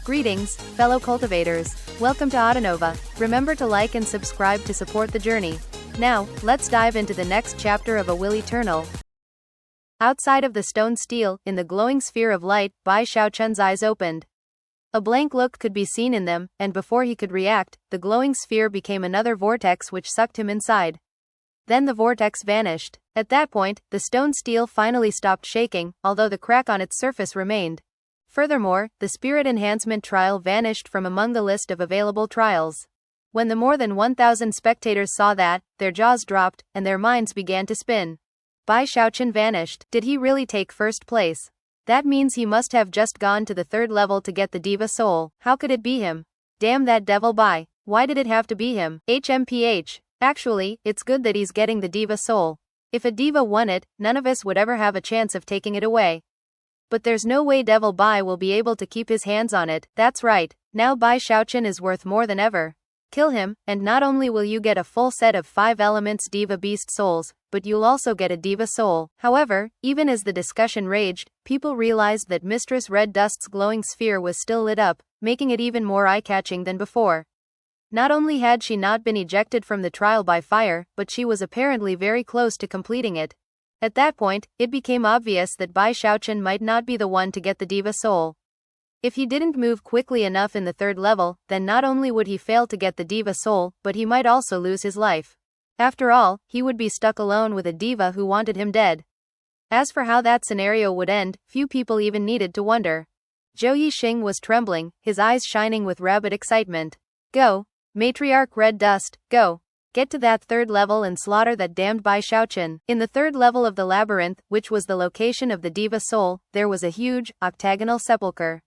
Greetings, fellow cultivators. Welcome to Autonova. Remember to like and subscribe to support the journey. Now, let's dive into the next chapter of A Will Eternal. Outside of the stone stele, in the glowing sphere of light, Bai Xiaochun's eyes opened. A blank look could be seen in them, and before he could react, the glowing sphere became another vortex which sucked him inside. Then the vortex vanished. At that point, the stone stele finally stopped shaking, although the crack on its surface remained. Furthermore, the spirit enhancement trial vanished from among the list of available trials. When the more than 1,000 spectators saw that, their jaws dropped, and their minds began to spin. Bai Xiaochun vanished. Did he really take first place? That means he must have just gone to the third level to get the Deva Soul. How could it be him? Damn that devil Bai. Why did it have to be him? HMPH. Actually, it's good that he's getting the Deva Soul. If a diva won it, none of us would ever have a chance of taking it away. But there's no way Devil Bai will be able to keep his hands on it. That's right. Now Bai Xiaochun is worth more than ever. Kill him, and not only will you get a full set of 5 elements Diva Beast Souls, but you'll also get a Diva Soul. However, even as the discussion raged, people realized that Mistress Red Dust's glowing sphere was still lit up, making it even more eye-catching than before. Not only had she not been ejected from the trial by fire, but she was apparently very close to completing it. At that point, it became obvious that Bai Xiaochun might not be the one to get the Diva Soul. If he didn't move quickly enough in the third level, then not only would he fail to get the Deva Soul, but he might also lose his life. After all, he would be stuck alone with a diva who wanted him dead. As for how that scenario would end, few people even needed to wonder. Zhou Yixing was trembling, his eyes shining with rabid excitement. Go, Matriarch Red Dust, go. Get to that third level and slaughter that damned Bai Xiaochun. In the third level of the labyrinth, which was the location of the Deva Soul, there was a huge, octagonal sepulchre.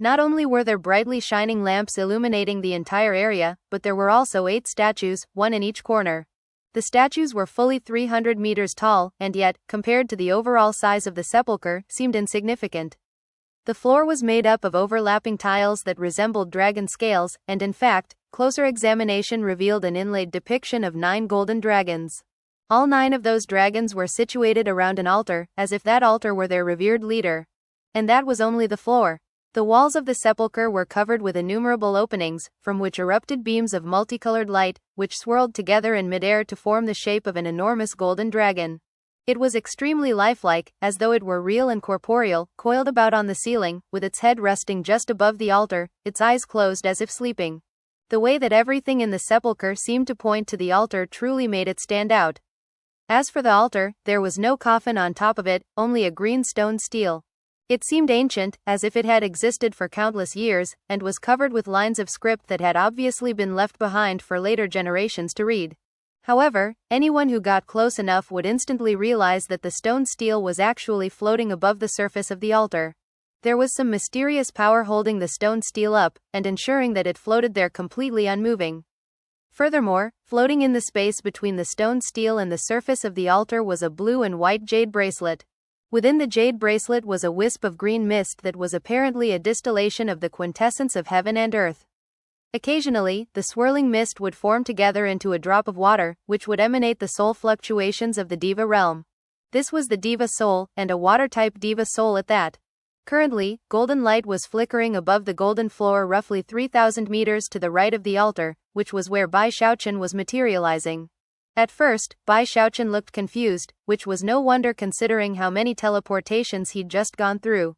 Not only were there brightly shining lamps illuminating the entire area, but there were also 8 statues, one in each corner. The statues were fully 300 meters tall, and yet, compared to the overall size of the sepulchre, seemed insignificant. The floor was made up of overlapping tiles that resembled dragon scales, and in fact, closer examination revealed an inlaid depiction of 9 golden dragons. All 9 of those dragons were situated around an altar, as if that altar were their revered leader. And that was only the floor. The walls of the sepulchre were covered with innumerable openings, from which erupted beams of multicolored light, which swirled together in midair to form the shape of an enormous golden dragon. It was extremely lifelike, as though it were real and corporeal, coiled about on the ceiling, with its head resting just above the altar, its eyes closed as if sleeping. The way that everything in the sepulchre seemed to point to the altar truly made it stand out. As for the altar, there was no coffin on top of it, only a green stone stele. It seemed ancient, as if it had existed for countless years, and was covered with lines of script that had obviously been left behind for later generations to read. However, anyone who got close enough would instantly realize that the stone stele was actually floating above the surface of the altar. There was some mysterious power holding the stone stele up, and ensuring that it floated there completely unmoving. Furthermore, floating in the space between the stone stele and the surface of the altar was a blue and white jade bracelet. Within the jade bracelet was a wisp of green mist that was apparently a distillation of the quintessence of heaven and earth. Occasionally, the swirling mist would form together into a drop of water, which would emanate the soul fluctuations of the Diva realm. This was the Deva Soul, and a water-type Deva Soul at that. Currently, golden light was flickering above the golden floor roughly 3,000 meters to the right of the altar, which was where Bai Xiaochun was materializing. At first, Bai Xiaochun looked confused, which was no wonder considering how many teleportations he'd just gone through.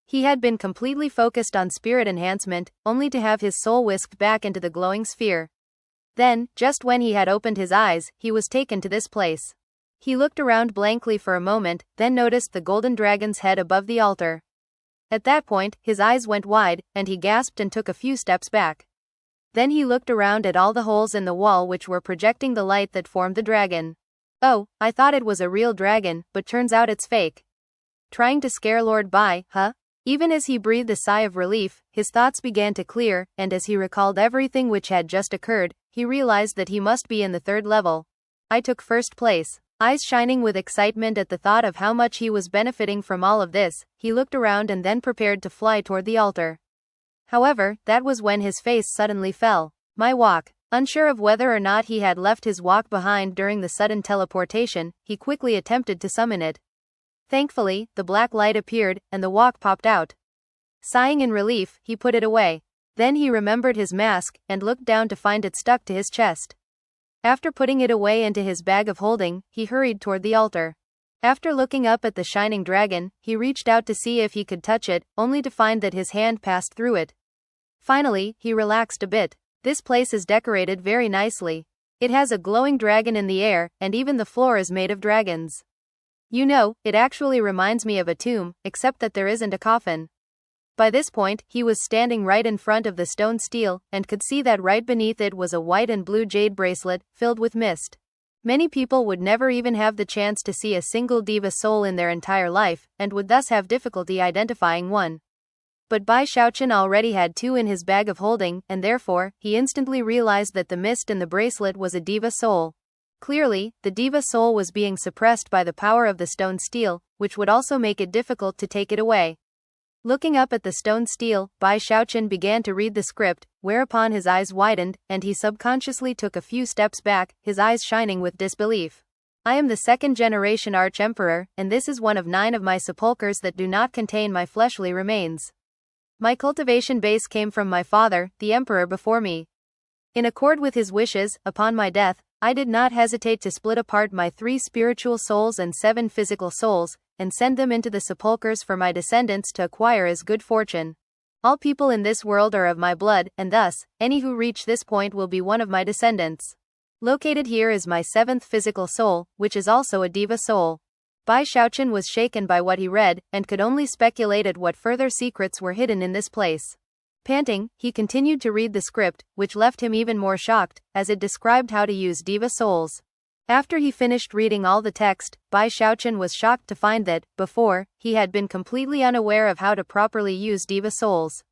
He had been completely focused on spirit enhancement, only to have his soul whisked back into the glowing sphere. Then, just when he had opened his eyes, he was taken to this place. He looked around blankly for a moment, then noticed the golden dragon's head above the altar. At that point, his eyes went wide, and he gasped and took a few steps back. Then he looked around at all the holes in the wall which were projecting the light that formed the dragon. Oh, I thought it was a real dragon, but turns out it's fake. Trying to scare Lord Bai, huh? Even as he breathed a sigh of relief, his thoughts began to clear, and as he recalled everything which had just occurred, he realized that he must be in the third level. I took first place. Eyes shining with excitement at the thought of how much he was benefiting from all of this, he looked around and then prepared to fly toward the altar. However, that was when his face suddenly fell. My walk. Unsure of whether or not he had left his walk behind during the sudden teleportation, he quickly attempted to summon it. Thankfully, the black light appeared, and the walk popped out. Sighing in relief, he put it away. Then he remembered his mask, and looked down to find it stuck to his chest. After putting it away into his bag of holding, he hurried toward the altar. After looking up at the shining dragon, he reached out to see if he could touch it, only to find that his hand passed through it. Finally, he relaxed a bit. This place is decorated very nicely. It has a glowing dragon in the air, and even the floor is made of dragons. You know, it actually reminds me of a tomb, except that there isn't a coffin. By this point, he was standing right in front of the stone stele, and could see that right beneath it was a white and blue jade bracelet, filled with mist. Many people would never even have the chance to see a single Deva soul in their entire life, and would thus have difficulty identifying one. But Bai Xiaochun already had two in his bag of holding, and therefore, he instantly realized that the mist in the bracelet was a Deva soul. Clearly, the Deva soul was being suppressed by the power of the stone stele, which would also make it difficult to take it away. Looking up at the stone stele, Bai Xiaochun began to read the script, whereupon his eyes widened, and he subconsciously took a few steps back, his eyes shining with disbelief. I am the second-generation Arch-Emperor, and this is one of 9 of my sepulchres that do not contain my fleshly remains. My cultivation base came from my father, the emperor before me. In accord with his wishes, upon my death, I did not hesitate to split apart my 3 spiritual souls and 7 physical souls, and send them into the sepulchres for my descendants to acquire as good fortune. All people in this world are of my blood, and thus, any who reach this point will be one of my descendants. Located here is my 7th physical soul, which is also a Deva soul. Bai Xiaochun was shaken by what he read, and could only speculate at what further secrets were hidden in this place. Panting, he continued to read the script, which left him even more shocked, as it described how to use Deva souls. After he finished reading all the text, Bai Xiaochun was shocked to find that, before, he had been completely unaware of how to properly use Deva souls.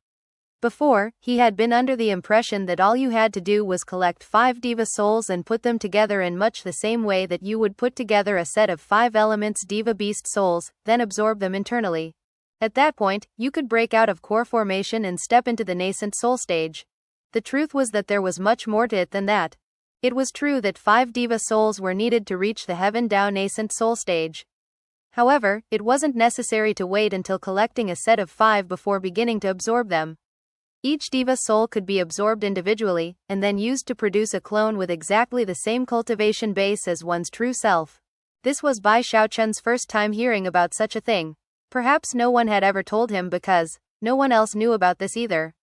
Before, he had been under the impression that all you had to do was collect 5 Deva souls and put them together in much the same way that you would put together a set of 5 elements Deva beast souls, then absorb them internally. At that point, you could break out of core formation and step into the nascent soul stage. The truth was that there was much more to it than that. It was true that 5 Deva souls were needed to reach the Heaven Dao nascent soul stage. However, it wasn't necessary to wait until collecting a set of 5 before beginning to absorb them. Each Deva soul could be absorbed individually, and then used to produce a clone with exactly the same cultivation base as one's true self. This was Bai Xiaochun's first time hearing about such a thing. Perhaps no one had ever told him because no one else knew about this either.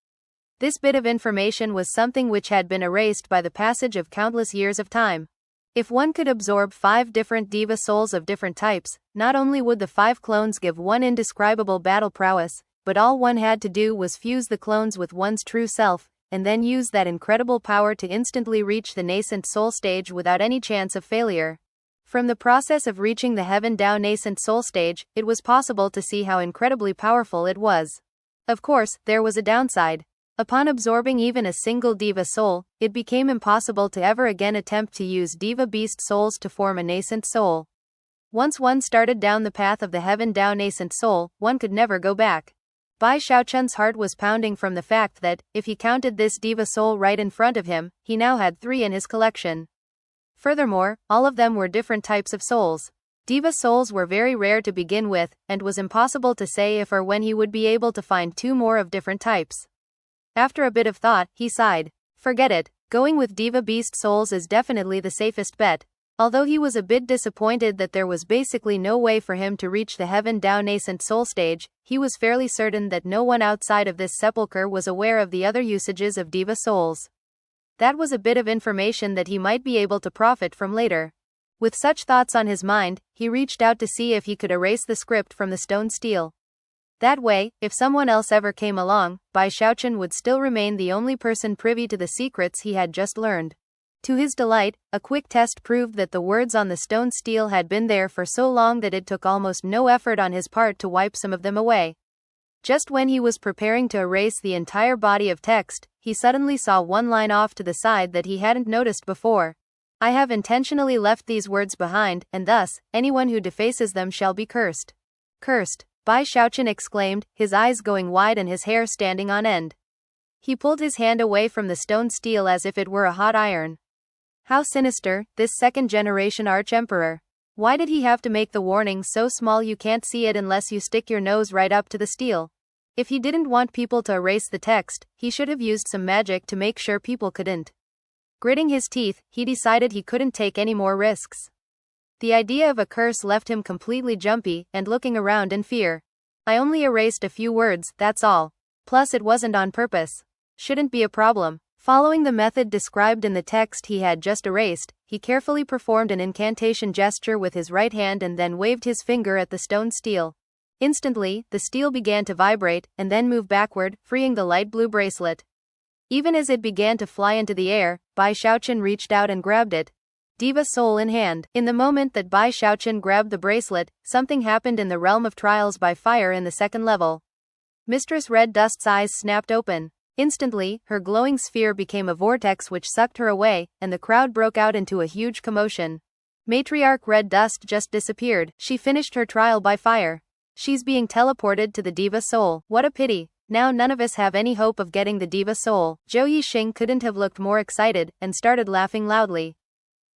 This bit of information was something which had been erased by the passage of countless years of time. If one could absorb 5 different Deva souls of different types, not only would the 5 clones give one indescribable battle prowess, but all one had to do was fuse the clones with one's true self, and then use that incredible power to instantly reach the nascent soul stage without any chance of failure. From the process of reaching the Heaven Dao nascent soul stage, it was possible to see how incredibly powerful it was. Of course, there was a downside. Upon absorbing even a single Deva soul, it became impossible to ever again attempt to use Deva beast souls to form a nascent soul. Once one started down the path of the Heaven Dao nascent soul, one could never go back. Bai Xiaochun's heart was pounding from the fact that, if he counted this Deva soul right in front of him, he now had 3 in his collection. Furthermore, all of them were different types of souls. Deva souls were very rare to begin with, and was impossible to say if or when he would be able to find 2 more of different types. After a bit of thought, he sighed. Forget it, going with Deva beast souls is definitely the safest bet. Although he was a bit disappointed that there was basically no way for him to reach the Heaven Dao nascent soul stage, he was fairly certain that no one outside of this sepulchre was aware of the other usages of Deva souls. That was a bit of information that he might be able to profit from later. With such thoughts on his mind, he reached out to see if he could erase the script from the stone stele. That way, if someone else ever came along, Bai Xiaochun would still remain the only person privy to the secrets he had just learned. To his delight, a quick test proved that the words on the stone stele had been there for so long that it took almost no effort on his part to wipe some of them away. Just when he was preparing to erase the entire body of text, he suddenly saw one line off to the side that he hadn't noticed before. I have intentionally left these words behind, and thus, anyone who defaces them shall be cursed. Cursed, Bai Xiaochun exclaimed, his eyes going wide and his hair standing on end. He pulled his hand away from the stone stele as if it were a hot iron. How sinister, this second-generation Arch-Emperor. Why did he have to make the warning so small you can't see it unless you stick your nose right up to the stele? If he didn't want people to erase the text, he should have used some magic to make sure people couldn't. Gritting his teeth, he decided he couldn't take any more risks. The idea of a curse left him completely jumpy and looking around in fear. I only erased a few words, that's all. Plus it wasn't on purpose. Shouldn't be a problem. Following the method described in the text he had just erased, he carefully performed an incantation gesture with his right hand and then waved his finger at the stone steel. Instantly, the steel began to vibrate and then move backward, freeing the light blue bracelet. Even as it began to fly into the air, Bai Xiaochun reached out and grabbed it. Deva Soul in Hand. In the moment that Bai Xiaochun grabbed the bracelet, something happened in the realm of trials by fire in the second level. Mistress Red Dust's eyes snapped open. Instantly, her glowing sphere became a vortex which sucked her away, and the crowd broke out into a huge commotion. Matriarch Red Dust just disappeared. She finished her trial by fire. She's being teleported to the Deva Soul. What a pity. Now none of us have any hope of getting the Deva Soul. Zhou Yixing couldn't have looked more excited, and started laughing loudly.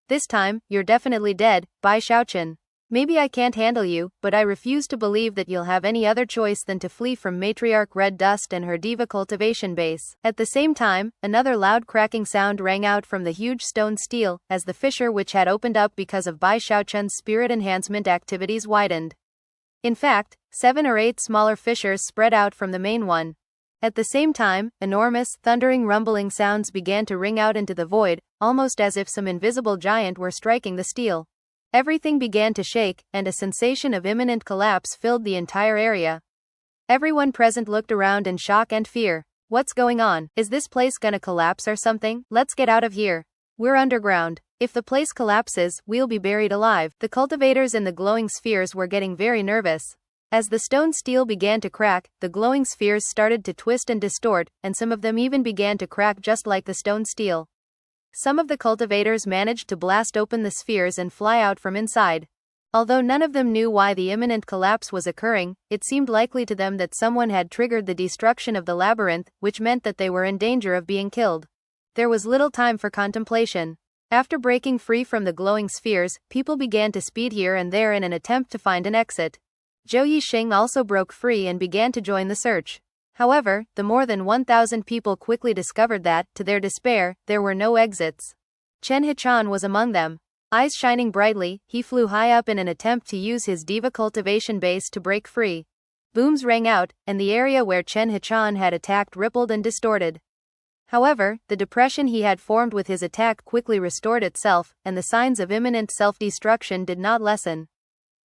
This time, you're definitely dead, Bai Xiaochun. Maybe I can't handle you, but I refuse to believe that you'll have any other choice than to flee from Matriarch Red Dust and her Deva cultivation base. At the same time, another loud cracking sound rang out from the huge stone steel, as the fissure which had opened up because of Bai Xiaochun's spirit enhancement activities widened. In fact, 7 or 8 smaller fissures spread out from the main one. At the same time, enormous, thundering rumbling sounds began to ring out into the void, almost as if some invisible giant were striking the steel. Everything began to shake, and a sensation of imminent collapse filled the entire area. Everyone present looked around in shock and fear. What's going on? Is this place gonna collapse or something? Let's get out of here. We're underground. If the place collapses, we'll be buried alive. The cultivators in the glowing spheres were getting very nervous. As the stone steel began to crack, the glowing spheres started to twist and distort, and some of them even began to crack just like the stone steel. Some of the cultivators managed to blast open the spheres and fly out from inside. Although none of them knew why the imminent collapse was occurring, it seemed likely to them that someone had triggered the destruction of the labyrinth, which meant that they were in danger of being killed. There was little time for contemplation. After breaking free from the glowing spheres, people began to speed here and there in an attempt to find an exit. Zhou Yixing also broke free and began to join the search. However, the more than 1,000 people quickly discovered that, to their despair, there were no exits. Chen Hichan was among them. Eyes shining brightly, he flew high up in an attempt to use his Deva cultivation base to break free. Booms rang out, and the area where Chen Hichan had attacked rippled and distorted. However, the depression he had formed with his attack quickly restored itself, and the signs of imminent self-destruction did not lessen.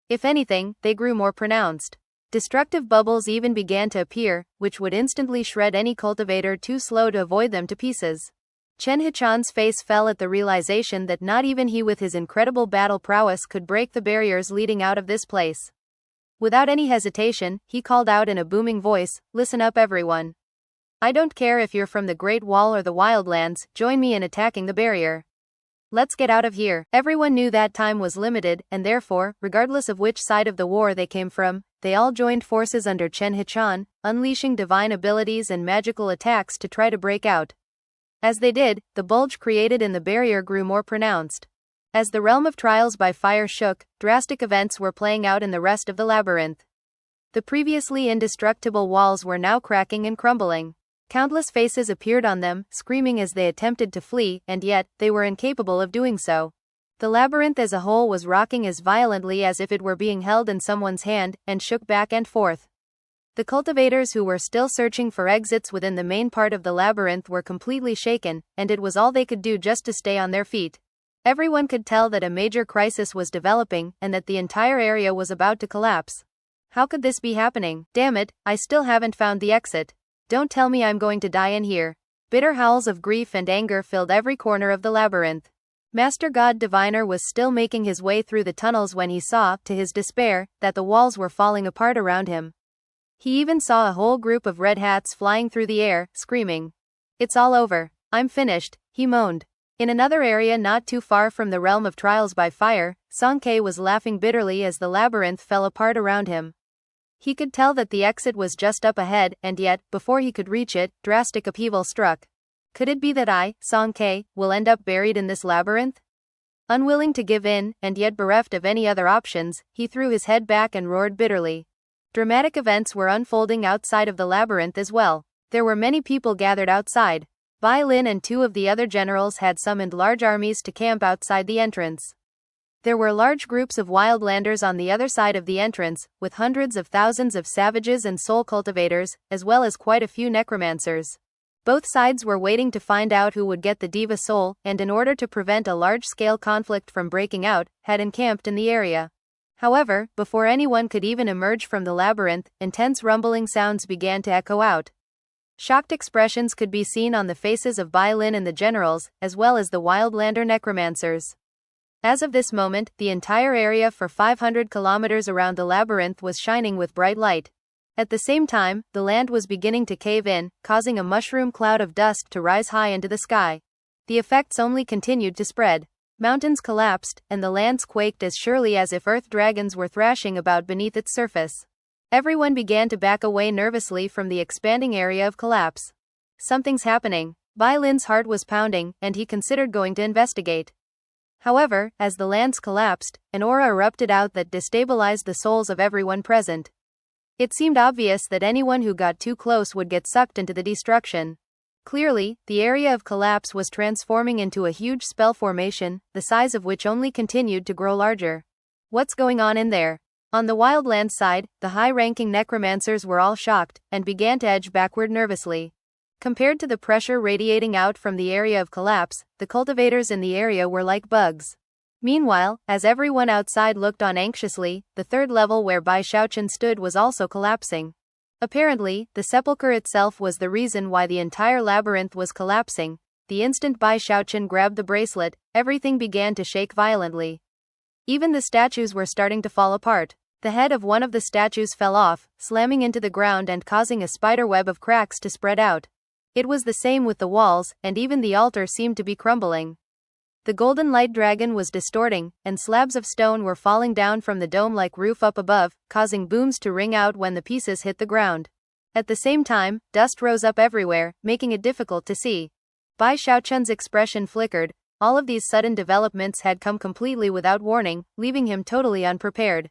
If anything, they grew more pronounced. Destructive bubbles even began to appear, which would instantly shred any cultivator too slow to avoid them to pieces. Chen Hichan's face fell at the realization that not even he with his incredible battle prowess could break the barriers leading out of this place. Without any hesitation, he called out in a booming voice, "Listen up everyone. I don't care if you're from the Great Wall or the Wildlands, join me in attacking the barrier. Let's get out of here." Everyone knew that time was limited, and therefore, regardless of which side of the war they came from, they all joined forces under Chen Hichan, unleashing divine abilities and magical attacks to try to break out. As they did, the bulge created in the barrier grew more pronounced. As the realm of trials by fire shook, drastic events were playing out in the rest of the labyrinth. The previously indestructible walls were now cracking and crumbling. Countless faces appeared on them, screaming as they attempted to flee, and yet, they were incapable of doing so. The labyrinth as a whole was rocking as violently as if it were being held in someone's hand, and shook back and forth. The cultivators who were still searching for exits within the main part of the labyrinth were completely shaken, and it was all they could do just to stay on their feet. Everyone could tell that a major crisis was developing, and that the entire area was about to collapse. How could this be happening? Damn it, I still haven't found the exit. Don't tell me I'm going to die in here. Bitter howls of grief and anger filled every corner of the labyrinth. Master God Diviner was still making his way through the tunnels when he saw, to his despair, that the walls were falling apart around him. He even saw a whole group of red hats flying through the air, screaming. "It's all over. I'm finished," he moaned. In another area not too far from the realm of trials by fire, Song Ke was laughing bitterly as the labyrinth fell apart around him. He could tell that the exit was just up ahead, and yet, before he could reach it, drastic upheaval struck. Could it be that I, Song Ke, will end up buried in this labyrinth? Unwilling to give in, and yet bereft of any other options, he threw his head back and roared bitterly. Dramatic events were unfolding outside of the labyrinth as well. There were many people gathered outside. Bai Lin and two of the other generals had summoned large armies to camp outside the entrance. There were large groups of wildlanders on the other side of the entrance, with hundreds of thousands of savages and soul cultivators, as well as quite a few necromancers. Both sides were waiting to find out who would get the Deva Soul, and in order to prevent a large-scale conflict from breaking out, had encamped in the area. However, before anyone could even emerge from the labyrinth, intense rumbling sounds began to echo out. Shocked expressions could be seen on the faces of Bai Lin and the generals, as well as the wildlander necromancers. As of this moment, the entire area for 500 kilometers around the labyrinth was shining with bright light. At the same time, the land was beginning to cave in, causing a mushroom cloud of dust to rise high into the sky. The effects only continued to spread. Mountains collapsed, and the lands quaked as surely as if earth dragons were thrashing about beneath its surface. Everyone began to back away nervously from the expanding area of collapse. Something's happening. Bai Lin's heart was pounding, and he considered going to investigate. However, as the lands collapsed, an aura erupted out that destabilized the souls of everyone present. It seemed obvious that anyone who got too close would get sucked into the destruction. Clearly, the area of collapse was transforming into a huge spell formation, the size of which only continued to grow larger. What's going on in there? On the wildland side, the high-ranking necromancers were all shocked, and began to edge backward nervously. Compared to the pressure radiating out from the area of collapse, the cultivators in the area were like bugs. Meanwhile, as everyone outside looked on anxiously, the third level where Bai Xiaochun stood was also collapsing. Apparently, the sepulchre itself was the reason why the entire labyrinth was collapsing. The instant Bai Xiaochun grabbed the bracelet, everything began to shake violently. Even the statues were starting to fall apart. The head of one of the statues fell off, slamming into the ground and causing a spiderweb of cracks to spread out. It was the same with the walls, and even the altar seemed to be crumbling. The golden light dragon was distorting, and slabs of stone were falling down from the dome-like roof up above, causing booms to ring out when the pieces hit the ground. At the same time, dust rose up everywhere, making it difficult to see. Bai Xiaochun's expression flickered. All of these sudden developments had come completely without warning, leaving him totally unprepared.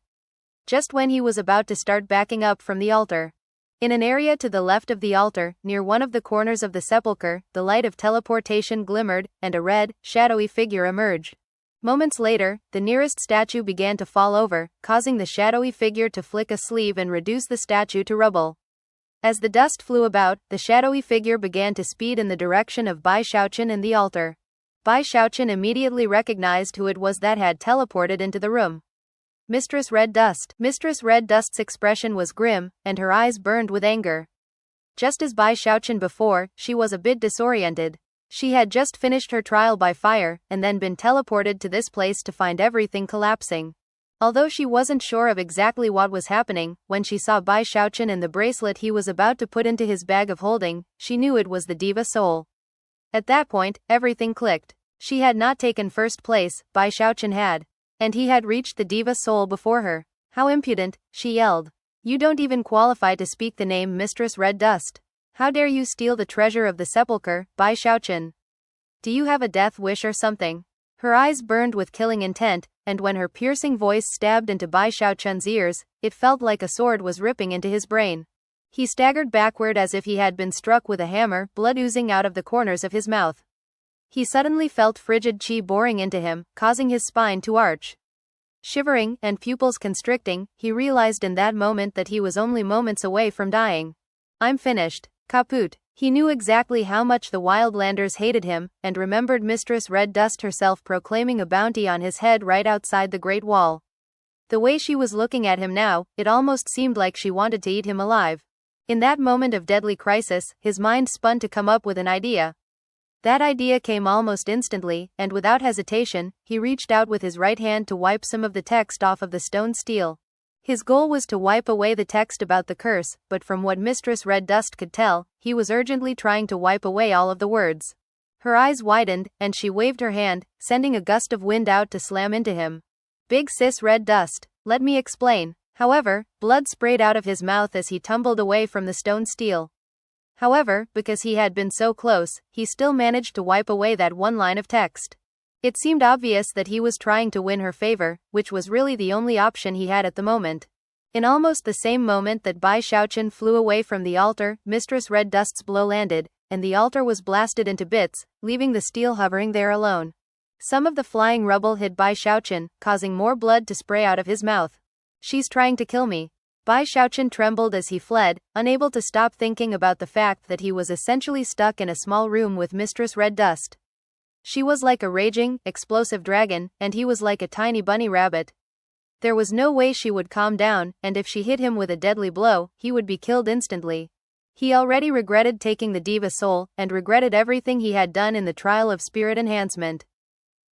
Just when he was about to start backing up from the altar. In an area to the left of the altar, near one of the corners of the sepulchre, the light of teleportation glimmered, and a red, shadowy figure emerged. Moments later, the nearest statue began to fall over, causing the shadowy figure to flick a sleeve and reduce the statue to rubble. As the dust flew about, the shadowy figure began to speed in the direction of Bai Xiaochun and the altar. Bai Xiaochun immediately recognized who it was that had teleported into the room. Mistress Red Dust. Mistress Red Dust's expression was grim, and her eyes burned with anger. Just as Bai Xiaochun before, she was a bit disoriented. She had just finished her trial by fire, and then been teleported to this place to find everything collapsing. Although she wasn't sure of exactly what was happening, when she saw Bai Xiaochun and the bracelet he was about to put into his bag of holding, she knew it was the Deva Soul. At that point, everything clicked. She had not taken first place, Bai Xiaochun had. And he had reached the Deva Soul before her. How impudent, she yelled. You don't even qualify to speak the name Mistress Red Dust. How dare you steal the treasure of the sepulchre, Bai Xiaochun? Do you have a death wish or something? Her eyes burned with killing intent, and when her piercing voice stabbed into Bai Xiaochun's ears, it felt like a sword was ripping into his brain. He staggered backward as if he had been struck with a hammer, blood oozing out of the corners of his mouth. He suddenly felt frigid qi boring into him, causing his spine to arch. Shivering, and pupils constricting, he realized in that moment that he was only moments away from dying. I'm finished. Kaput. He knew exactly how much the wildlanders hated him, and remembered Mistress Red Dust herself proclaiming a bounty on his head right outside the Great Wall. The way she was looking at him now, it almost seemed like she wanted to eat him alive. In that moment of deadly crisis, his mind spun to come up with an idea. That idea came almost instantly, and without hesitation, he reached out with his right hand to wipe some of the text off of the stone stele. His goal was to wipe away the text about the curse, but from what Mistress Red Dust could tell, he was urgently trying to wipe away all of the words. Her eyes widened, and she waved her hand, sending a gust of wind out to slam into him. Big sis Red Dust, let me explain. However, blood sprayed out of his mouth as he tumbled away from the stone stele. However, because he had been so close, he still managed to wipe away that one line of text. It seemed obvious that he was trying to win her favor, which was really the only option he had at the moment. In almost the same moment that Bai Xiaochun flew away from the altar, Mistress Red Dust's blow landed, and the altar was blasted into bits, leaving the steel hovering there alone. Some of the flying rubble hit Bai Xiaochun, causing more blood to spray out of his mouth. "She's trying to kill me." Bai Xiaochun trembled as he fled, unable to stop thinking about the fact that he was essentially stuck in a small room with Mistress Red Dust. She was like a raging, explosive dragon, and he was like a tiny bunny rabbit. There was no way she would calm down, and if she hit him with a deadly blow, he would be killed instantly. He already regretted taking the Deva Soul, and regretted everything he had done in the trial of spirit enhancement.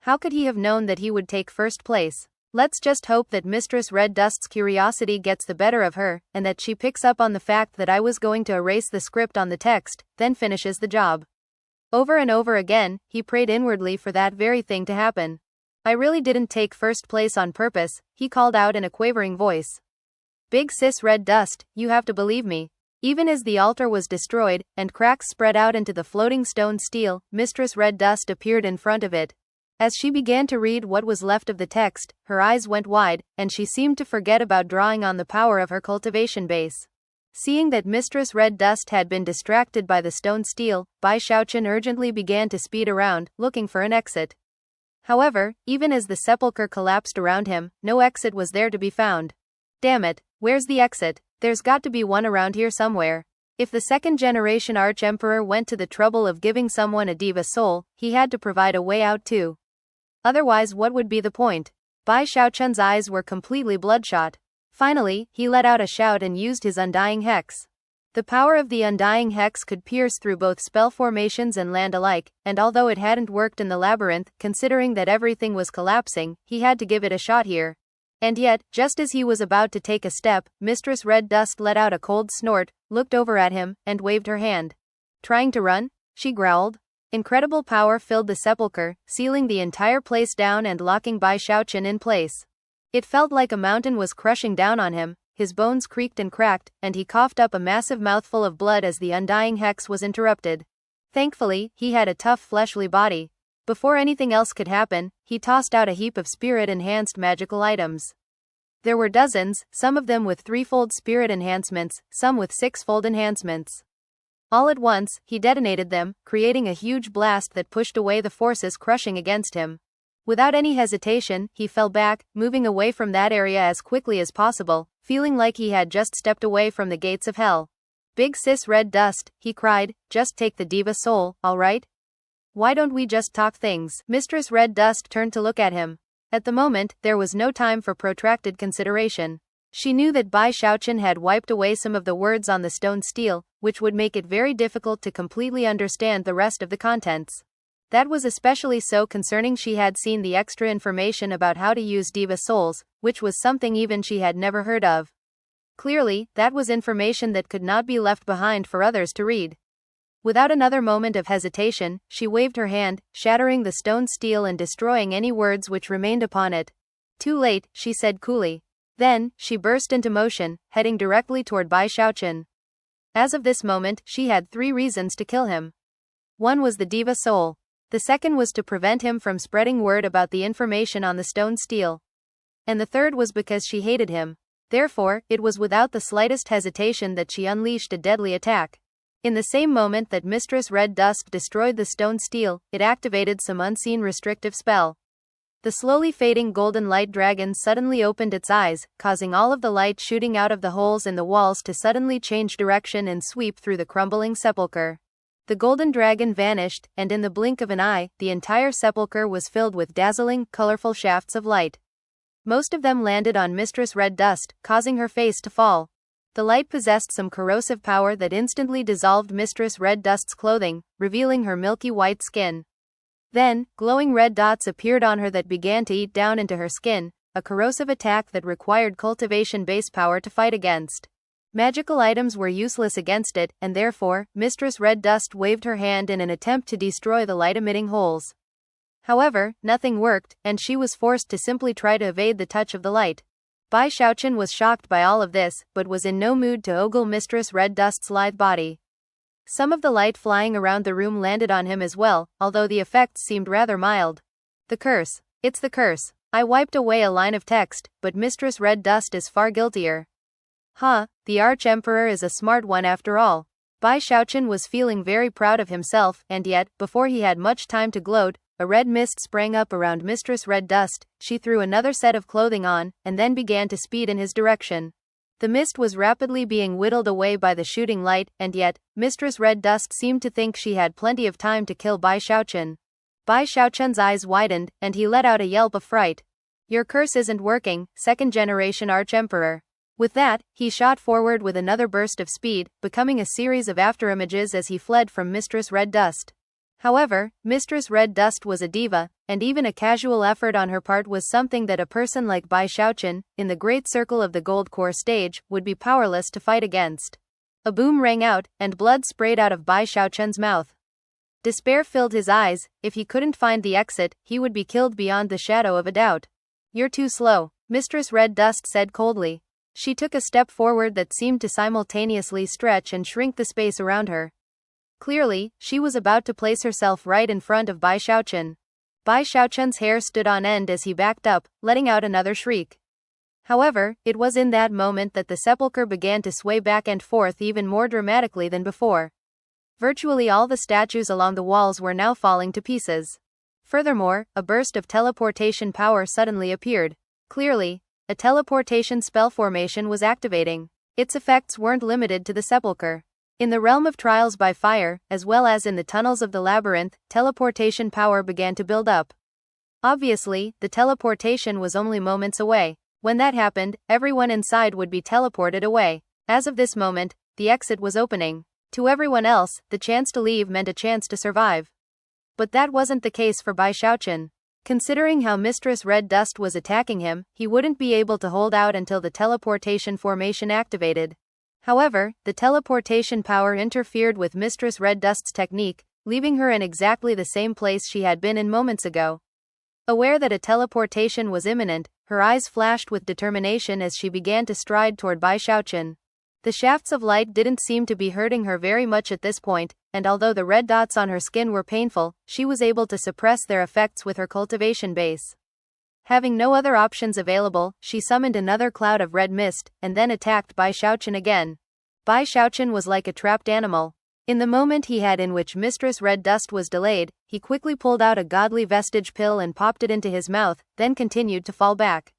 How could he have known that he would take first place? Let's just hope that Mistress Red Dust's curiosity gets the better of her, and that she picks up on the fact that I was going to erase the script on the text, then finishes the job. Over and over again, he prayed inwardly for that very thing to happen. "I really didn't take first place on purpose," he called out in a quavering voice. "Big sis Red Dust, you have to believe me." Even as the altar was destroyed, and cracks spread out into the floating stone steel, Mistress Red Dust appeared in front of it. As she began to read what was left of the text, her eyes went wide, and she seemed to forget about drawing on the power of her cultivation base. Seeing that Mistress Red Dust had been distracted by the stone steel, Bai Xiaochun urgently began to speed around, looking for an exit. However, even as the sepulchre collapsed around him, no exit was there to be found. "Damn it, where's the exit? There's got to be one around here somewhere." If the second-generation Arch-Emperor went to the trouble of giving someone a Deva Soul, he had to provide a way out too. Otherwise, what would be the point? Bai Xiaochun's eyes were completely bloodshot. Finally, he let out a shout and used his Undying Hex. The power of the Undying Hex could pierce through both spell formations and land alike, and although it hadn't worked in the labyrinth, considering that everything was collapsing, he had to give it a shot here. And yet, just as he was about to take a step, Mistress Red Dust let out a cold snort, looked over at him, and waved her hand. "Trying to run?" she growled. Incredible power filled the sepulchre, sealing the entire place down and locking Bai Xiaochun in place. It felt like a mountain was crushing down on him, his bones creaked and cracked, and he coughed up a massive mouthful of blood as the Undying Hex was interrupted. Thankfully, he had a tough fleshly body. Before anything else could happen, he tossed out a heap of spirit-enhanced magical items. There were dozens, some of them with threefold spirit enhancements, some with sixfold enhancements. All at once, he detonated them, creating a huge blast that pushed away the forces crushing against him. Without any hesitation, he fell back, moving away from that area as quickly as possible, feeling like he had just stepped away from the gates of hell. "Big sis Red Dust," he cried, "just take the Deva Soul, alright? Why don't we just talk things?" Mistress Red Dust turned to look at him. At the moment, there was no time for protracted consideration. She knew that Bai Xiaochun had wiped away some of the words on the stone steel, which would make it very difficult to completely understand the rest of the contents. That was especially so concerning she had seen the extra information about how to use Deva Souls, which was something even she had never heard of. Clearly, that was information that could not be left behind for others to read. Without another moment of hesitation, she waved her hand, shattering the stone steel and destroying any words which remained upon it. "Too late," she said coolly. Then, she burst into motion, heading directly toward Bai Xiaochun. As of this moment, she had 3 reasons to kill him. One was the Deva Soul. The second was to prevent him from spreading word about the information on the stone steel. And the third was because she hated him. Therefore, it was without the slightest hesitation that she unleashed a deadly attack. In the same moment that Mistress Red Dust destroyed the stone steel, it activated some unseen restrictive spell. The slowly fading golden light dragon suddenly opened its eyes, causing all of the light shooting out of the holes in the walls to suddenly change direction and sweep through the crumbling sepulchre. The golden dragon vanished, and in the blink of an eye, the entire sepulchre was filled with dazzling, colorful shafts of light. Most of them landed on Mistress Red Dust, causing her face to fall. The light possessed some corrosive power that instantly dissolved Mistress Red Dust's clothing, revealing her milky white skin. Then, glowing red dots appeared on her that began to eat down into her skin, a corrosive attack that required cultivation base power to fight against. Magical items were useless against it, and therefore, Mistress Red Dust waved her hand in an attempt to destroy the light-emitting holes. However, nothing worked, and she was forced to simply try to evade the touch of the light. Bai Xiaochun was shocked by all of this, but was in no mood to ogle Mistress Red Dust's lithe body. Some of the light flying around the room landed on him as well, although the effects seemed rather mild. "The curse. It's the curse. I wiped away a line of text, but Mistress Red Dust is far guiltier. The Arch-Emperor is a smart one after all. Bai Xiaochun was feeling very proud of himself, and yet, before he had much time to gloat, a red mist sprang up around Mistress Red Dust. She threw another set of clothing on, and then began to speed in his direction. The mist was rapidly being whittled away by the shooting light, and yet, Mistress Red Dust seemed to think she had plenty of time to kill Bai Xiaochun. Bai Xiaochun's eyes widened, and he let out a yelp of fright. Your curse isn't working, second-generation Arch-Emperor. With that, he shot forward with another burst of speed, becoming a series of afterimages as he fled from Mistress Red Dust. However, Mistress Red Dust was a diva, and even a casual effort on her part was something that a person like Bai Xiaochun, in the great circle of the gold core stage, would be powerless to fight against. A boom rang out, and blood sprayed out of Bai Xiaochun's mouth. Despair filled his eyes. If he couldn't find the exit, he would be killed beyond the shadow of a doubt. You're too slow, Mistress Red Dust said coldly. She took a step forward that seemed to simultaneously stretch and shrink the space around her. Clearly, she was about to place herself right in front of Bai Xiaochun. Bai Xiaochun's hair stood on end as he backed up, letting out another shriek. However, it was in that moment that the sepulchre began to sway back and forth even more dramatically than before. Virtually all the statues along the walls were now falling to pieces. Furthermore, a burst of teleportation power suddenly appeared. Clearly, a teleportation spell formation was activating. Its effects weren't limited to the sepulchre. In the realm of trials by fire, as well as in the tunnels of the labyrinth, teleportation power began to build up. Obviously, the teleportation was only moments away. When that happened, everyone inside would be teleported away. As of this moment, the exit was opening. To everyone else, the chance to leave meant a chance to survive. But that wasn't the case for Bai Xiaochun. Considering how Mistress Red Dust was attacking him, he wouldn't be able to hold out until the teleportation formation activated. However, the teleportation power interfered with Mistress Red Dust's technique, leaving her in exactly the same place she had been in moments ago. Aware that a teleportation was imminent, her eyes flashed with determination as she began to stride toward Bai Xiaochun. The shafts of light didn't seem to be hurting her very much at this point, and although the red dots on her skin were painful, she was able to suppress their effects with her cultivation base. Having no other options available, she summoned another cloud of red mist, and then attacked Bai Xiaochun again. Bai Xiaochun was like a trapped animal. In the moment he had in which Mistress Red Dust was delayed, he quickly pulled out a godly vestige pill and popped it into his mouth, then continued to fall back.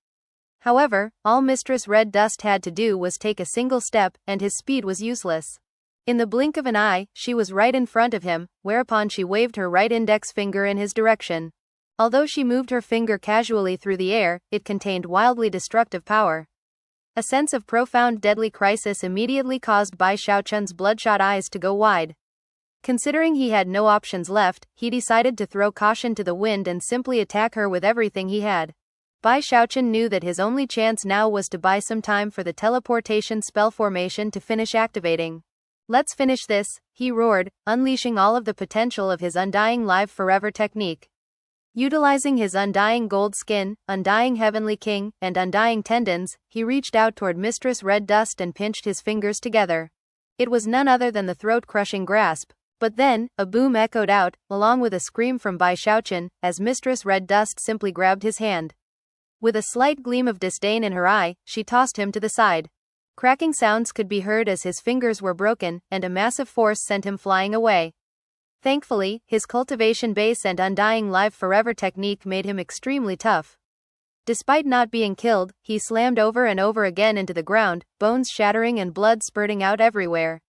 However, all Mistress Red Dust had to do was take a single step, and his speed was useless. In the blink of an eye, she was right in front of him, whereupon she waved her right index finger in his direction. Although she moved her finger casually through the air, it contained wildly destructive power. A sense of profound deadly crisis immediately caused Bai Xiaochun's bloodshot eyes to go wide. Considering he had no options left, he decided to throw caution to the wind and simply attack her with everything he had. Bai Xiaochun knew that his only chance now was to buy some time for the teleportation spell formation to finish activating. Let's finish this, he roared, unleashing all of the potential of his Undying Live Forever technique. Utilizing his Undying Gold Skin, Undying Heavenly King, and Undying Tendons, he reached out toward Mistress Red Dust and pinched his fingers together. It was none other than the throat-crushing grasp. But then, a boom echoed out, along with a scream from Bai Xiaochun, as Mistress Red Dust simply grabbed his hand. With a slight gleam of disdain in her eye, she tossed him to the side. Cracking sounds could be heard as his fingers were broken, and a massive force sent him flying away. Thankfully, his cultivation base and Undying Live Forever technique made him extremely tough. Despite not being killed, he slammed over and over again into the ground, bones shattering and blood spurting out everywhere.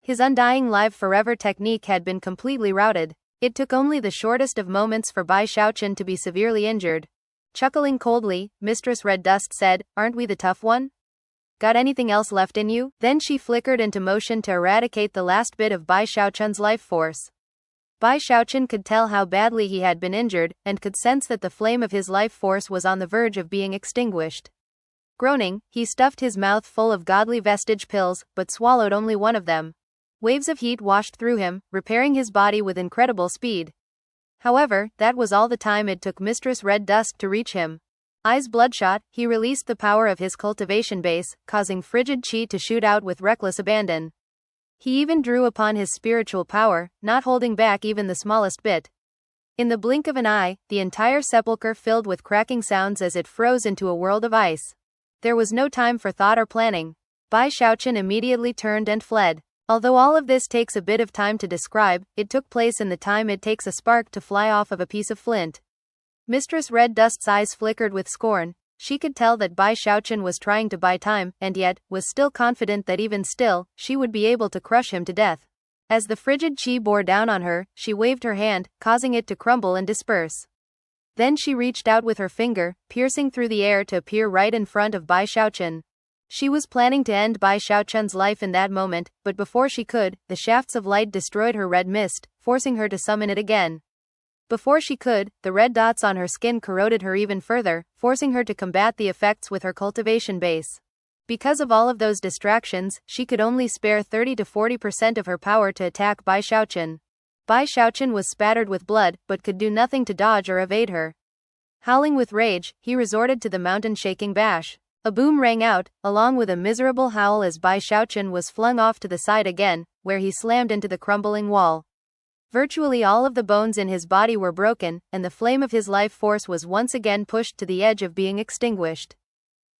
His Undying Live Forever technique had been completely routed. It took only the shortest of moments for Bai Xiaochun to be severely injured. Chuckling coldly, Mistress Red Dust said, "Aren't we the tough one? Got anything else left in you?" Then she flickered into motion to eradicate the last bit of Bai Xiaochun's life force. Bai Xiaochun could tell how badly he had been injured, and could sense that the flame of his life force was on the verge of being extinguished. Groaning, he stuffed his mouth full of godly vestige pills, but swallowed only one of them. Waves of heat washed through him, repairing his body with incredible speed. However, that was all the time it took Mistress Red Dust to reach him. Eyes bloodshot, he released the power of his cultivation base, causing frigid chi to shoot out with reckless abandon. He even drew upon his spiritual power, not holding back even the smallest bit. In the blink of an eye, the entire sepulchre filled with cracking sounds as it froze into a world of ice. There was no time for thought or planning. Bai Xiaochun immediately turned and fled. Although all of this takes a bit of time to describe, it took place in the time it takes a spark to fly off of a piece of flint. Mistress Red Dust's eyes flickered with scorn. She could tell that Bai Xiaochun was trying to buy time, and yet, was still confident that even still, she would be able to crush him to death. As the frigid chi bore down on her, she waved her hand, causing it to crumble and disperse. Then she reached out with her finger, piercing through the air to appear right in front of Bai Xiaochun. She was planning to end Bai Xiaochun's life in that moment, but before she could, the shafts of light destroyed her red mist, forcing her to summon it again. Before she could, the red dots on her skin corroded her even further, forcing her to combat the effects with her cultivation base. Because of all of those distractions, she could only spare 30 to 40% of her power to attack Bai Xiaochun. Bai Xiaochun was spattered with blood, but could do nothing to dodge or evade her. Howling with rage, he resorted to the mountain-shaking bash. A boom rang out, along with a miserable howl as Bai Xiaochun was flung off to the side again, where he slammed into the crumbling wall. Virtually all of the bones in his body were broken, and the flame of his life force was once again pushed to the edge of being extinguished.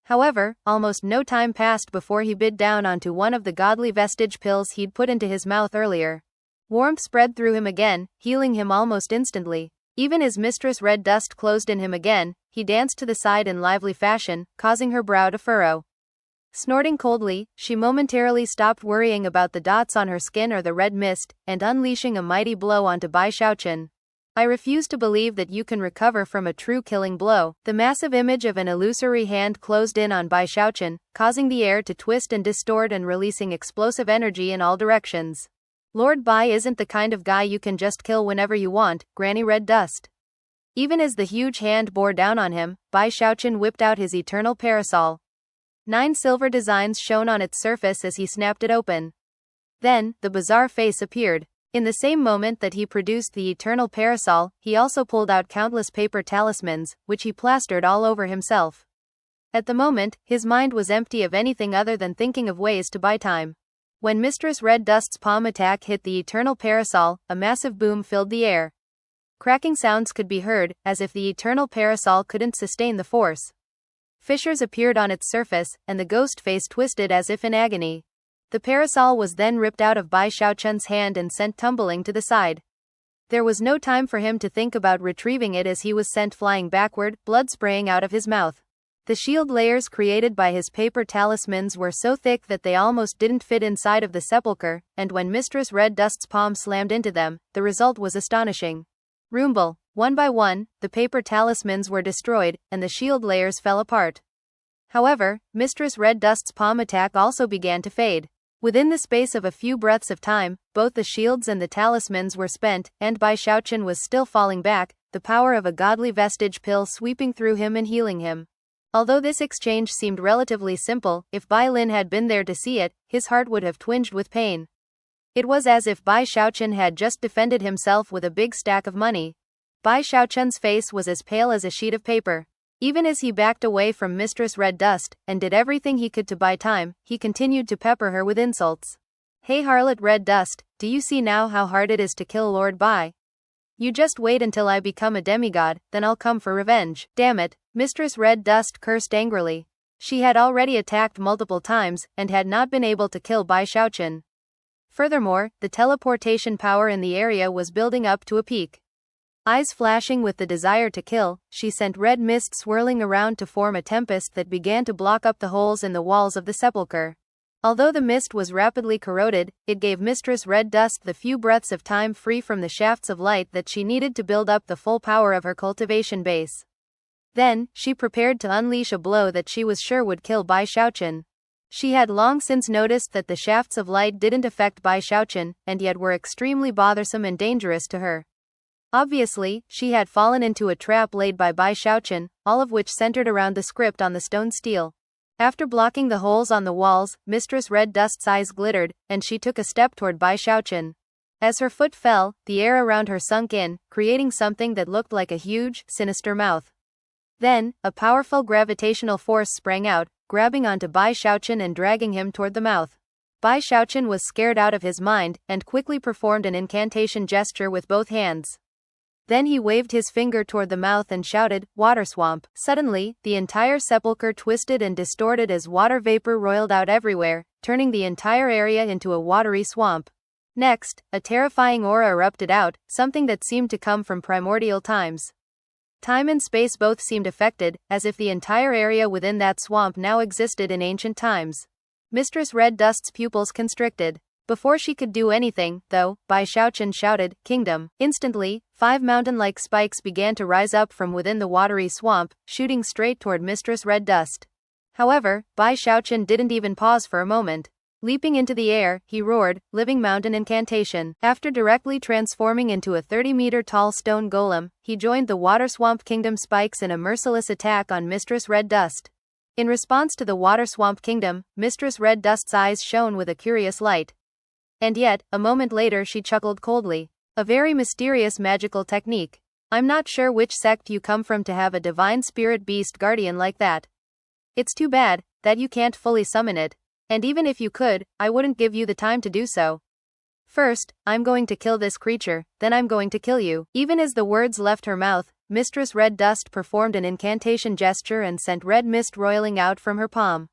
However, almost no time passed before he bit down onto one of the godly vestige pills he'd put into his mouth earlier. Warmth spread through him again, healing him almost instantly. Even as Mistress Red Dust closed in him again, he danced to the side in lively fashion, causing her brow to furrow. Snorting coldly, she momentarily stopped worrying about the dots on her skin or the red mist, and unleashing a mighty blow onto Bai Xiaochun. I refuse to believe that you can recover from a true killing blow. The massive image of an illusory hand closed in on Bai Xiaochun, causing the air to twist and distort and releasing explosive energy in all directions. Lord Bai isn't the kind of guy you can just kill whenever you want, Granny Red Dust. Even as the huge hand bore down on him, Bai Xiaochun whipped out his eternal parasol. 9 silver designs shone on its surface as he snapped it open. Then, the bizarre face appeared. In the same moment that he produced the eternal parasol, he also pulled out countless paper talismans, which he plastered all over himself. At the moment, his mind was empty of anything other than thinking of ways to buy time. When Mistress Red Dust's palm attack hit the eternal parasol, a massive boom filled the air. Cracking sounds could be heard, as if the eternal parasol couldn't sustain the force. Fissures appeared on its surface, and the ghost face twisted as if in agony. The parasol was then ripped out of Bai Xiaochun's hand and sent tumbling to the side. There was no time for him to think about retrieving it as he was sent flying backward, blood spraying out of his mouth. The shield layers created by his paper talismans were so thick that they almost didn't fit inside of the sepulchre, and when Mistress Red Dust's palm slammed into them, the result was astonishing. Rumble. One by one, the paper talismans were destroyed, and the shield layers fell apart. However, Mistress Red Dust's palm attack also began to fade. Within the space of a few breaths of time, both the shields and the talismans were spent, and Bai Xiaochun was still falling back, the power of a godly vestige pill sweeping through him and healing him. Although this exchange seemed relatively simple, if Bai Lin had been there to see it, his heart would have twinged with pain. It was as if Bai Xiaochun had just defended himself with a big stack of money. Bai Xiaochun's face was as pale as a sheet of paper. Even as he backed away from Mistress Red Dust, and did everything he could to buy time, he continued to pepper her with insults. Hey harlot Red Dust, do you see now how hard it is to kill Lord Bai? You just wait until I become a demigod, then I'll come for revenge. Damn it, Mistress Red Dust cursed angrily. She had already attacked multiple times, and had not been able to kill Bai Xiaochun. Furthermore, the teleportation power in the area was building up to a peak. Eyes flashing with the desire to kill, she sent red mist swirling around to form a tempest that began to block up the holes in the walls of the sepulchre. Although the mist was rapidly corroded, it gave Mistress Red Dust the few breaths of time free from the shafts of light that she needed to build up the full power of her cultivation base. Then, she prepared to unleash a blow that she was sure would kill Bai Xiaochun. She had long since noticed that the shafts of light didn't affect Bai Xiaochun, and yet were extremely bothersome and dangerous to her. Obviously, she had fallen into a trap laid by Bai Xiaochun, all of which centered around the script on the stone stele. After blocking the holes on the walls, Mistress Red Dust's eyes glittered, and she took a step toward Bai Xiaochun. As her foot fell, the air around her sunk in, creating something that looked like a huge, sinister mouth. Then, a powerful gravitational force sprang out, grabbing onto Bai Xiaochun and dragging him toward the mouth. Bai Xiaochun was scared out of his mind, and quickly performed an incantation gesture with both hands. Then he waved his finger toward the mouth and shouted, "Water swamp." Suddenly, the entire sepulchre twisted and distorted as water vapor roiled out everywhere, turning the entire area into a watery swamp. Next, a terrifying aura erupted out, something that seemed to come from primordial times. Time and space both seemed affected, as if the entire area within that swamp now existed in ancient times. Mistress Red Dust's pupils constricted. Before she could do anything, though, Bai Xiaochun shouted, "Kingdom." Instantly, 5 mountain-like spikes began to rise up from within the watery swamp, shooting straight toward Mistress Red Dust. However, Bai Xiaochun didn't even pause for a moment. Leaping into the air, he roared, "Living Mountain Incantation." After directly transforming into a 30-meter-tall stone golem, he joined the Water Swamp Kingdom spikes in a merciless attack on Mistress Red Dust. In response to the Water Swamp Kingdom, Mistress Red Dust's eyes shone with a curious light. And yet, a moment later she chuckled coldly. "A very mysterious magical technique. I'm not sure which sect you come from to have a divine spirit beast guardian like that. It's too bad that you can't fully summon it. And even if you could, I wouldn't give you the time to do so. First, I'm going to kill this creature, then I'm going to kill you." Even as the words left her mouth, Mistress Red Dust performed an incantation gesture and sent red mist roiling out from her palm.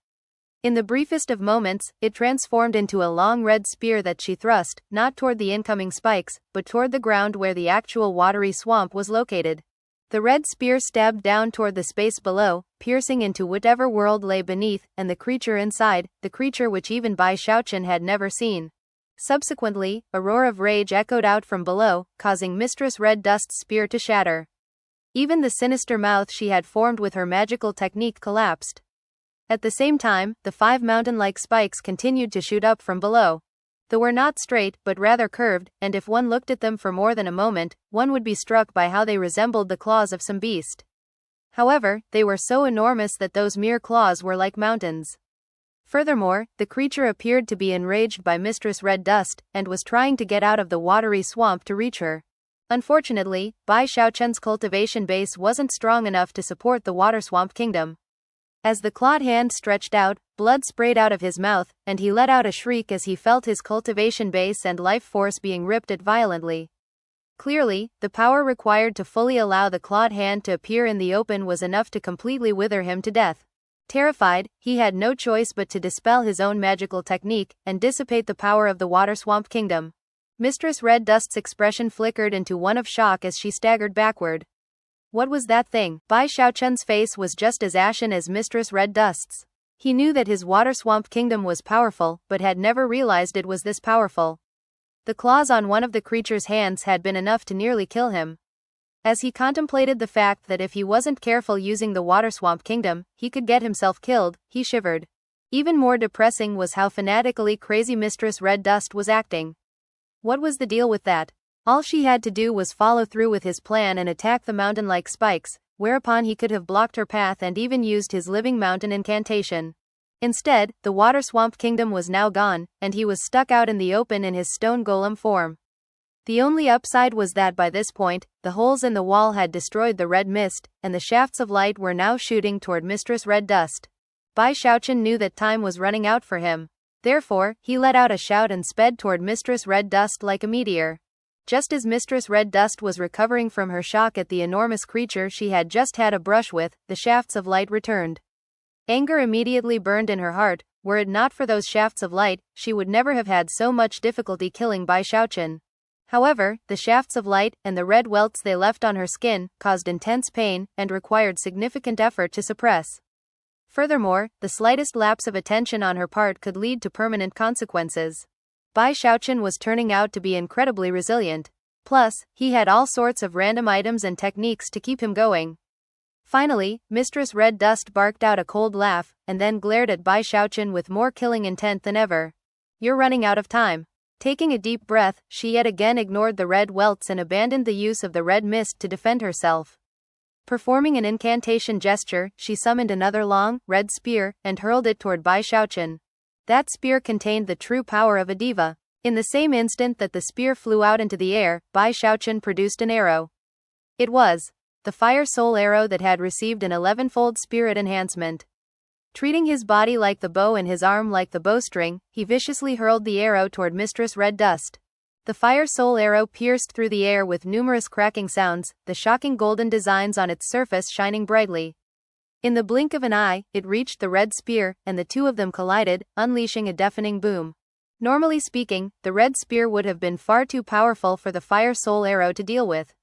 In the briefest of moments, it transformed into a long red spear that she thrust, not toward the incoming spikes, but toward the ground where the actual watery swamp was located. The red spear stabbed down toward the space below, piercing into whatever world lay beneath, and the creature inside, the creature which even Bai Xiaochun had never seen. Subsequently, a roar of rage echoed out from below, causing Mistress Red Dust's spear to shatter. Even the sinister mouth she had formed with her magical technique collapsed. At the same time, the 5 mountain-like spikes continued to shoot up from below. They were not straight, but rather curved, and if one looked at them for more than a moment, one would be struck by how they resembled the claws of some beast. However, they were so enormous that those mere claws were like mountains. Furthermore, the creature appeared to be enraged by Mistress Red Dust, and was trying to get out of the watery swamp to reach her. Unfortunately, Bai Xiaochun's cultivation base wasn't strong enough to support the Water Swamp Kingdom. As the clawed hand stretched out, blood sprayed out of his mouth, and he let out a shriek as he felt his cultivation base and life force being ripped at violently. Clearly, the power required to fully allow the clawed hand to appear in the open was enough to completely wither him to death. Terrified, he had no choice but to dispel his own magical technique, and dissipate the power of the Water Swamp Kingdom. Mistress Red Dust's expression flickered into one of shock as she staggered backward. What was that thing? Bai Xiaochun's face was just as ashen as Mistress Red Dust's. He knew that his Water Swamp Kingdom was powerful, but had never realized it was this powerful. The claws on one of the creature's hands had been enough to nearly kill him. As he contemplated the fact that if he wasn't careful using the Water Swamp Kingdom, he could get himself killed, he shivered. Even more depressing was how fanatically crazy Mistress Red Dust was acting. What was the deal with that? All she had to do was follow through with his plan and attack the mountain-like spikes, whereupon he could have blocked her path and even used his living mountain incantation. Instead, the Water Swamp Kingdom was now gone, and he was stuck out in the open in his stone golem form. The only upside was that by this point, the holes in the wall had destroyed the red mist, and the shafts of light were now shooting toward Mistress Red Dust. Bai Xiaochun knew that time was running out for him. Therefore, he let out a shout and sped toward Mistress Red Dust like a meteor. Just as Mistress Red Dust was recovering from her shock at the enormous creature she had just had a brush with, the shafts of light returned. Anger immediately burned in her heart. Were it not for those shafts of light, she would never have had so much difficulty killing Bai Xiaochun. However, the shafts of light, and the red welts they left on her skin, caused intense pain, and required significant effort to suppress. Furthermore, the slightest lapse of attention on her part could lead to permanent consequences. Bai Xiaochun was turning out to be incredibly resilient. Plus, he had all sorts of random items and techniques to keep him going. Finally, Mistress Red Dust barked out a cold laugh, and then glared at Bai Xiaochun with more killing intent than ever. "You're running out of time." Taking a deep breath, she yet again ignored the red welts and abandoned the use of the red mist to defend herself. Performing an incantation gesture, she summoned another long, red spear, and hurled it toward Bai Xiaochun. That spear contained the true power of a diva. In the same instant that the spear flew out into the air, Bai Xiaochun produced an arrow. It was the Fire Soul arrow that had received an 11-fold spirit enhancement. Treating his body like the bow and his arm like the bowstring, he viciously hurled the arrow toward Mistress Red Dust. The Fire Soul arrow pierced through the air with numerous cracking sounds, the shocking golden designs on its surface shining brightly. In the blink of an eye, it reached the red spear, and the two of them collided, unleashing a deafening boom. Normally speaking, the red spear would have been far too powerful for the Fire Soul arrow to deal with.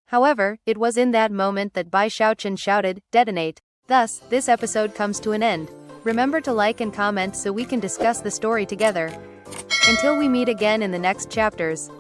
However, it was in that moment that Bai Xiaochun shouted, "Detonate!" Thus, this episode comes to an end. Remember to like and comment so we can discuss the story together. Until we meet again in the next chapters.